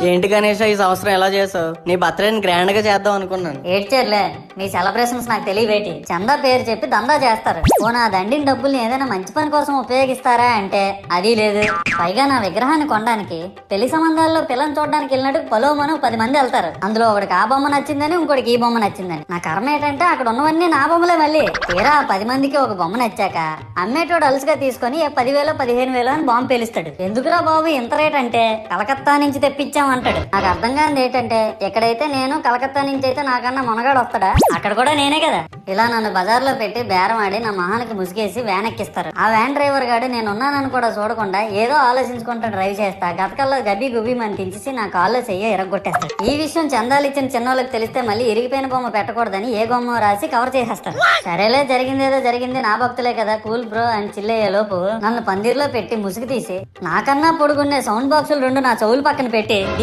ఏంటి గణేష్ ఈ సంవత్సరం ఎలా చేసావు? నీ బర్త్డేని గ్రాండ్ గా చేద్దాం అనుకున్నాను. ఏడ్చేర్లే, మీ సెలబ్రేషన్స్ నాకు తెలియవేటి. చందా పేరు చెప్పి దందా చేస్తారు. ఓ నా దండిన డబ్బుల్ని ఏదైనా మంచి పని కోసం ఉపయోగిస్తారా అంటే అది లేదు. పైగా నా విగ్రహాన్ని కొనడానికి పెళ్లి సంబంధాల్లో పిల్లని చూడడానికి వెళ్ళినట్టు పొలోమను 10 మంది వెళ్తారు. అందులో ఒకడికి ఆ బొమ్మ నచ్చిందని, ఇంకోటికి ఈ బొమ్మ నచ్చిందని. నా కర్మ ఏంటంటే అక్కడ ఉన్నవన్నీ నా బొమ్మలే. మళ్ళీ తీరా 10 మందికి ఒక బొమ్మ నచ్చాక అమ్మేటోడు అలుసుగా తీసుకొని 10,000 15,000 అని బాంబు పేలుస్తాడు. ఎందుకురా బాబు ఇంత రేట్ అంటే కలకత్తా నుంచి తెప్పించామంటాడు. నాకు అర్థం కానిది ఏంటంటే ఎక్కడైతే నేను కలకత్తా నుంచి అయితే నాకన్నా మునగాడు వస్తాడా, అక్కడ కూడా నేనే కదా. ఇలా నన్ను బజార్లో పెట్టి బేరం ఆడి నా మొహానికి ముసుగేసి వ్యాన్ ఎక్కిస్తారు. ఆ వ్యాన్ డ్రైవర్ గాడు నేను ఉన్నానని కూడా చూడకుండా ఏదో ఆలోచించుకుంటూ డ్రైవ్ చేస్తా గతకల్లో గబ్బి గుబ్బి మని తించేసి నా కాల్లో చెయ్యి ఎరగొట్టేస్తాడు. ఈ విషయం చందాలు ఇచ్చిన చిన్నోళ్ళకి తెలిస్తే మళ్ళీ ఇరిగిపోయిన బొమ్మ పెట్టకూడదని ఏ బొమ్మ రాసి కవర్ చేసేస్తాడు. సరేలే, జరిగిందేదో జరిగింది, నా భక్తులే కదా, కూల్ బ్రో అని చిల్లయ్యే లోపు నన్ను పందిర్లో పెట్టి ముసుగు తీసి నాకన్నా పొడుగుండే సౌండ్ బాక్సులు 2 నా చెవులు పక్కన పెట్టి